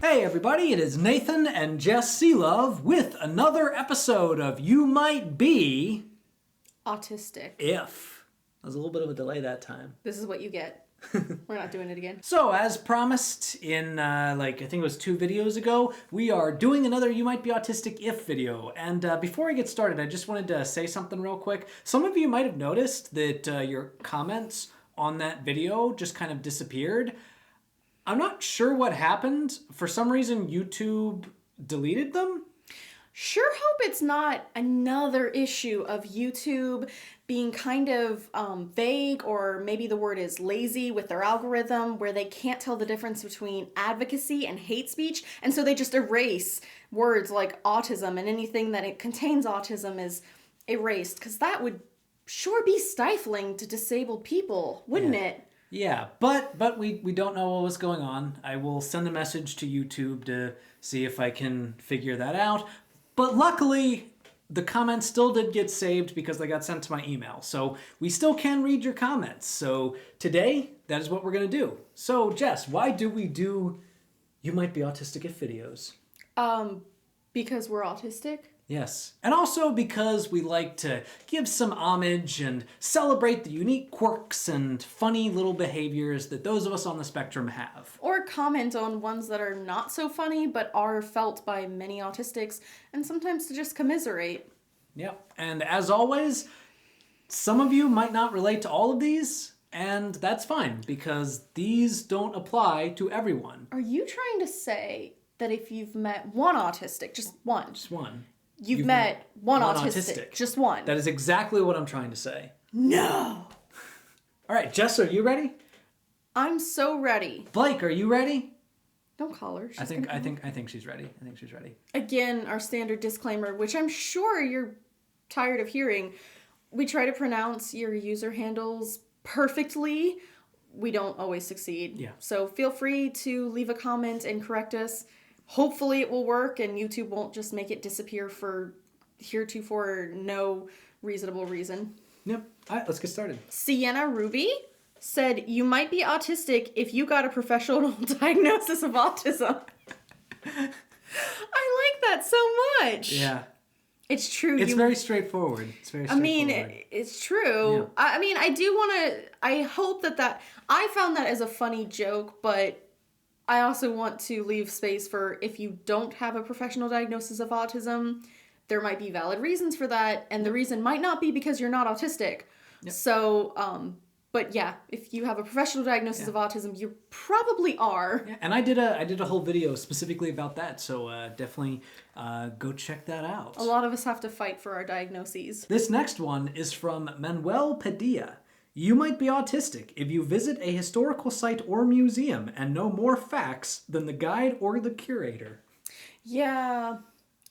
Hey everybody, it is Nathan and Jess Selove with another episode of You Might Be... Autistic. If. There was a little bit of a delay that time. This is what you get. We're not doing it again. So, as promised in, I think it was 2 videos ago, we are doing another You Might Be Autistic If video. And before I get started, I just wanted to say something real quick. Some of you might have noticed that your comments on that video just kind of disappeared. I'm not sure what happened. For some reason, YouTube deleted them. Sure hope it's not another issue of YouTube being kind of vague, or maybe the word is lazy with their algorithm, where they can't tell the difference between advocacy and hate speech, and so they just erase words like autism, and anything that it contains autism is erased, because that would sure be stifling to disabled people, wouldn't it? Yeah, but we don't know what was going on. I will send a message to YouTube to see if I can figure that out. But luckily, the comments still did get saved because they got sent to my email. So we still can read your comments. So today, that is what we're going to do. So Jess, why do we do You Might Be Autistic If videos? Because we're autistic? Yes. And also because we like to give some homage and celebrate the unique quirks and funny little behaviors that those of us on the spectrum have. Or comment on ones that are not so funny but are felt by many autistics, and sometimes to just commiserate. Yep. And as always, some of you might not relate to all of these, and that's fine because these don't apply to everyone. Are you trying to say that if you've met one autistic, just one, You've met one autistic, just one? That is exactly what I'm trying to say. No! All right, Jess, are you ready? I'm so ready. Blake, are you ready? Don't call her. I think she's ready. I think she's ready. Again, our standard disclaimer, which I'm sure you're tired of hearing. We try to pronounce your user handles perfectly. We don't always succeed. Yeah. So feel free to leave a comment and correct us. Hopefully it will work and YouTube won't just make it disappear for heretofore no reasonable reason. Yep. All right, let's get started. Sienna Ruby said, you might be autistic if you got a professional diagnosis of autism. I like that so much. Yeah. It's true. It's very straightforward. It's very straightforward. It's true. Yeah. I do want to, I hope that I found that as a funny joke, but I also want to leave space for if you don't have a professional diagnosis of autism, there might be valid reasons for that, and the reason might not be because you're not autistic. Yep. So, but yeah, if you have a professional diagnosis of autism, you probably are. Yeah. And I did a whole video specifically about that, so definitely go check that out. A lot of us have to fight for our diagnoses. This next one is from Manuel Padilla. You might be autistic if you visit a historical site or museum and know more facts than the guide or the curator. Yeah.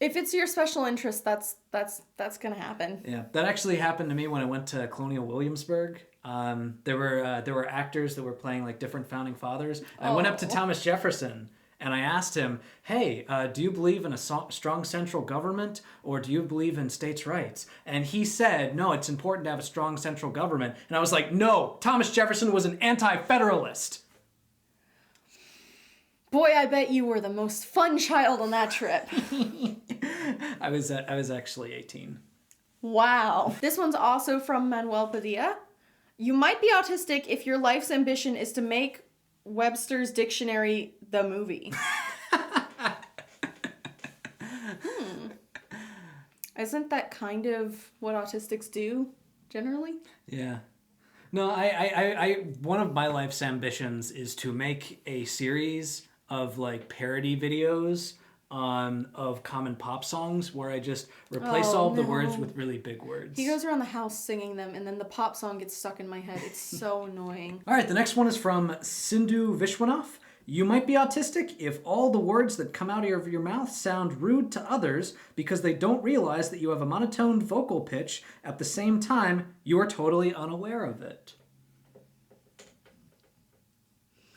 If it's your special interest, that's gonna happen. Yeah, that actually happened to me when I went to Colonial Williamsburg. There were actors that were playing like different founding fathers. I went up to Thomas Jefferson and I asked him, hey, do you believe in a strong central government or do you believe in states' rights? And he said, no, it's important to have a strong central government. And I was like, no, Thomas Jefferson was an anti-federalist. Boy, I bet you were the most fun child on that trip. I was actually 18. Wow. This one's also from Manuel Padilla. You might be autistic if your life's ambition is to make Webster's Dictionary the movie. Isn't that kind of what autistics do, generally? Yeah. No, I one of my life's ambitions is to make a series of like parody videos of common pop songs where I just replace all of the words with really big words. He goes around the house singing them and then the pop song gets stuck in my head. It's so annoying. All right, the next one is from Sindhu Vishwanath. You might be autistic if all the words that come out of your mouth sound rude to others because they don't realize that you have a monotoned vocal pitch at the same time you are totally unaware of it.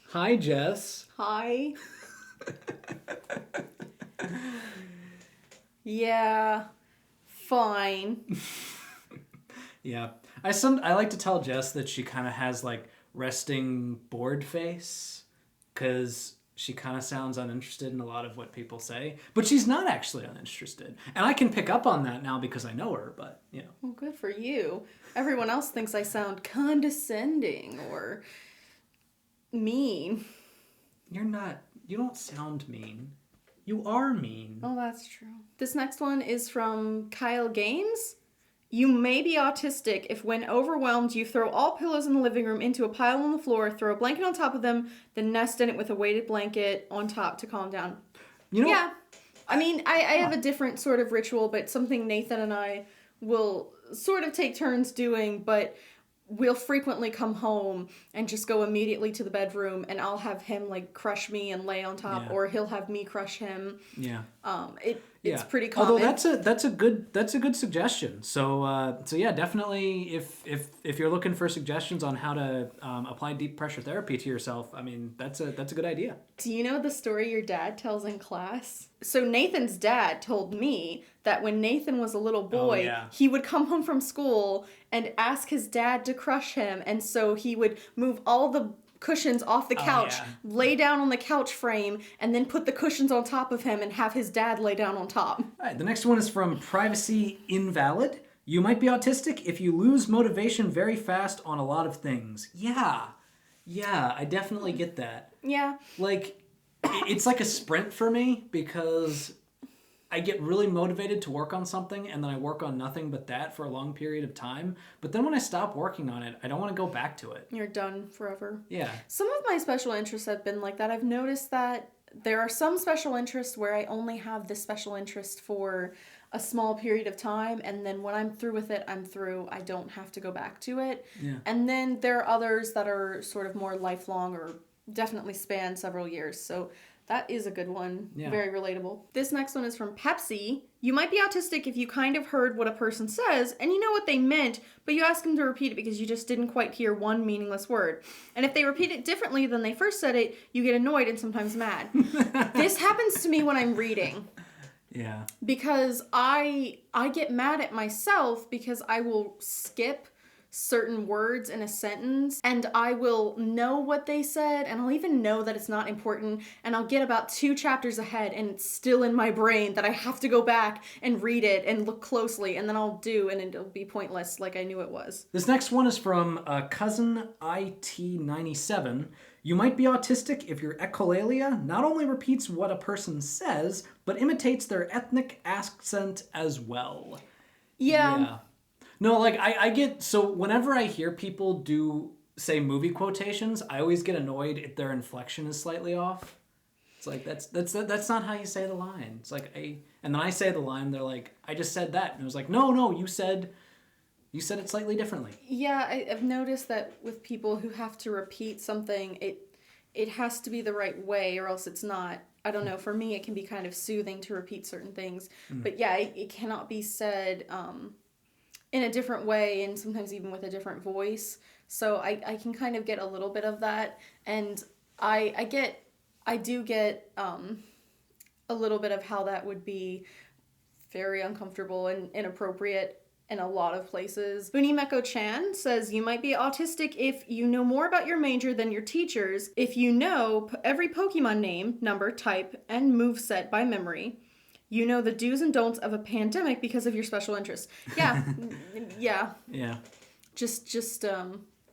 Hi, Jess. Hi. Yeah, fine. Yeah. I like to tell Jess that she kind of has like resting bored face because she kind of sounds uninterested in a lot of what people say, but she's not actually uninterested. And I can pick up on that now because I know her, but, you know. Well, good for you. Everyone else thinks I sound condescending or mean. You're not. You don't sound mean. You are mean. Oh, that's true. This next one is from Kyle Gaines. You may be autistic if when overwhelmed you throw all pillows in the living room into a pile on the floor, throw a blanket on top of them, then nest in it with a weighted blanket on top to calm down. You know, yeah. I mean, I have a different sort of ritual, but something Nathan and I will sort of take turns doing, but we'll frequently come home and just go immediately to the bedroom, and I'll have him like crush me and lay on top, or he'll have me crush him. Yeah. It's pretty common. Although that's a good suggestion. So yeah, definitely if you're looking for suggestions on how to apply deep pressure therapy to yourself, I mean that's a good idea. Do you know the story your dad tells in class? So Nathan's dad told me that when Nathan was a little boy, he would come home from school and ask his dad to crush him, and so he would move all the cushions off the couch, lay down on the couch frame, and then put the cushions on top of him and have his dad lay down on top. All right, the next one is from Privacy Invalid. You might be autistic if you lose motivation very fast on a lot of things. Yeah, I definitely get that. Yeah. Like, it's like a sprint for me because I get really motivated to work on something and then I work on nothing but that for a long period of time. But then when I stop working on it, I don't want to go back to it. You're done forever. Yeah. Some of my special interests have been like that. I've noticed that there are some special interests where I only have this special interest for a small period of time, and then when I'm through with it, I'm through. I don't have to go back to it. Yeah. And then there are others that are sort of more lifelong or definitely span several years. So that is a good one. Yeah. Very relatable. This next one is from Pepsi. You might be autistic if you kind of heard what a person says and you know what they meant, but you ask them to repeat it because you just didn't quite hear one meaningless word. And if they repeat it differently than they first said it, you get annoyed and sometimes mad. This happens to me when I'm reading. Yeah. Because I get mad at myself because I will skip certain words in a sentence and I will know what they said and I'll even know that it's not important and I'll get about 2 chapters ahead and it's still in my brain that I have to go back and read it and look closely and then I'll do and it'll be pointless like I knew it was. This next one is from Cousin IT97. You might be autistic if your echolalia not only repeats what a person says, but imitates their ethnic accent as well. Yeah. No, like I get, so whenever I hear people do, say, movie quotations, I always get annoyed if their inflection is slightly off. It's like, that's not how you say the line. It's like, and then I say the line, they're like, I just said that. And it was like, no, you said it slightly differently. Yeah, I've noticed that with people who have to repeat something, it has to be the right way or else it's not. I don't know, for me it can be kind of soothing to repeat certain things. But yeah, it cannot be said in a different way and sometimes even with a different voice. So I can kind of get a little bit of that. And I do get a little bit of how that would be very uncomfortable and inappropriate in a lot of places. Bunimeko Chan says, you might be autistic if you know more about your major than your teachers, if you know every Pokemon name, number, type, and moveset by memory. You know the do's and don'ts of a pandemic because of your special interests. Yeah. Yeah. Just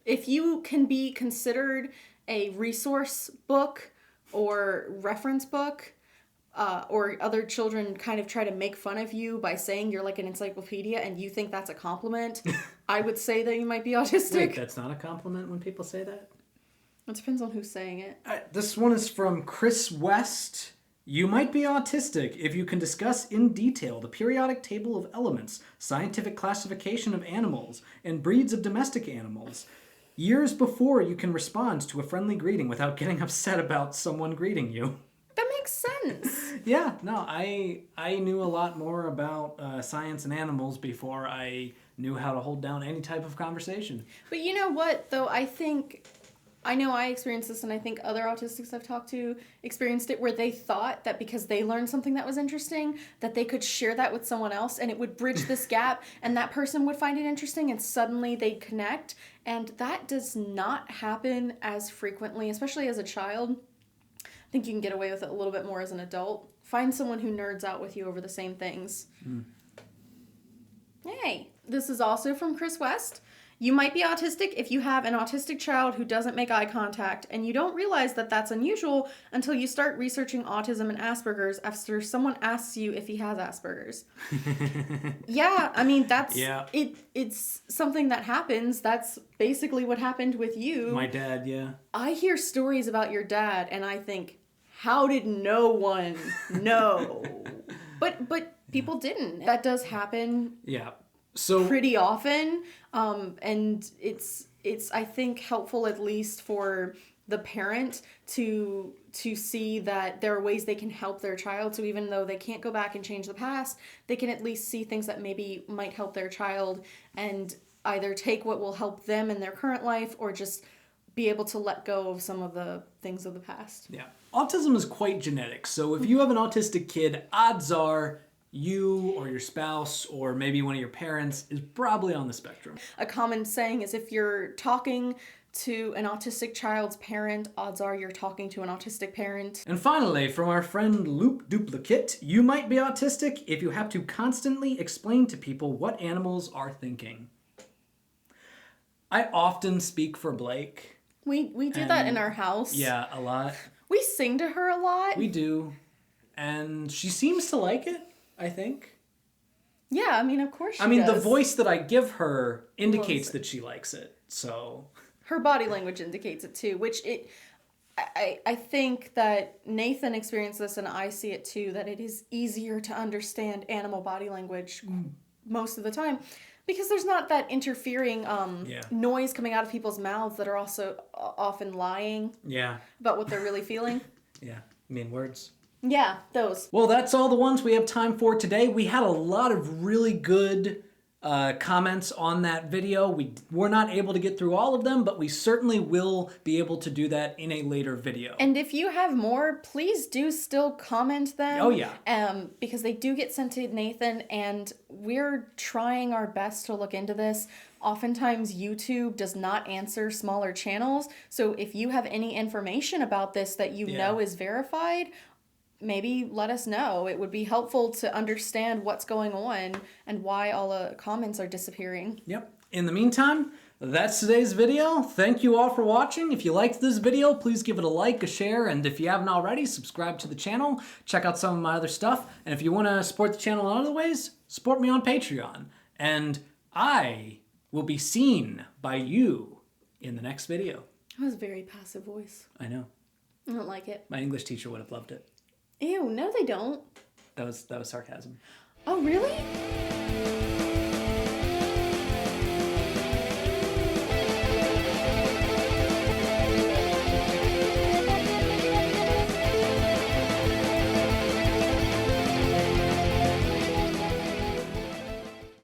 if you can be considered a resource book or reference book, or other children kind of try to make fun of you by saying you're like an encyclopedia and you think that's a compliment, I would say that you might be autistic. Wait, that's not a compliment when people say that? It depends on who's saying it. This one is from Chris West. You might be autistic if you can discuss in detail the periodic table of elements, scientific classification of animals, and breeds of domestic animals, years before you can respond to a friendly greeting without getting upset about someone greeting you. That makes sense. Yeah, no, I knew a lot more about science and animals before I knew how to hold down any type of conversation. But you know what, though, I know I experienced this, and I think other autistics I've talked to experienced it, where they thought that because they learned something that was interesting, that they could share that with someone else, and it would bridge this gap, and that person would find it interesting, and suddenly they'd connect. And that does not happen as frequently, especially as a child. think you can get away with it a little bit more as an adult. Find someone who nerds out with you over the same things. Hey, this is also from Chris West. You might be autistic if you have an autistic child who doesn't make eye contact, and you don't realize that that's unusual until you start researching autism and Asperger's after someone asks you if he has Asperger's. Yeah, I mean, it's something that happens. That's basically what happened with you. My dad, yeah. I hear stories about your dad, and I think, how did no one know? But people didn't. That does happen. Yeah. So pretty often, and it's I think helpful, at least for the parent, to see that there are ways they can help their child. So even though they can't go back and change the past, they can at least see things that maybe might help their child, and either take what will help them in their current life, or just be able to let go of some of the things of the past. Yeah. Autism is quite genetic. So if you have an autistic kid, odds are you or your spouse or maybe one of your parents is probably on the spectrum. A common saying is, if you're talking to an autistic child's parent, odds are you're talking to an autistic parent. And finally, from our friend Loop Duplicate, you might be autistic if you have to constantly explain to people what animals are thinking. I often speak for Blake. We do that in our house. Yeah, a lot. We sing to her a lot. We do. And she seems to like it, I think. Yeah, I mean, of course she does. The voice that I give her indicates that she likes it, so... Her body language indicates it too, which I think that Nathan experienced this, and I see it too, that it is easier to understand animal body language most of the time, because there's not that interfering noise coming out of people's mouths that are also often lying about what they're really feeling. Yeah, words. Yeah, those. Well, that's all the ones we have time for today. We had a lot of really good comments on that video. We were not able to get through all of them, but we certainly will be able to do that in a later video. And if you have more, please do still comment them. Oh, yeah. Because they do get sent to Nathan, and we're trying our best to look into this. Oftentimes, YouTube does not answer smaller channels. So if you have any information about this that you know is verified, maybe let us know. It would be helpful to understand what's going on and why all the comments are disappearing. Yep. In the meantime, that's today's video. Thank you all for watching. If you liked this video, please give it a like, a share, and if you haven't already, subscribe to the channel. Check out some of my other stuff. And if you want to support the channel in other ways, support me on Patreon. And I will be seen by you in the next video. That was a very passive voice. I know. I don't like it. My English teacher would have loved it. Ew, no they don't. That was sarcasm. Oh, really?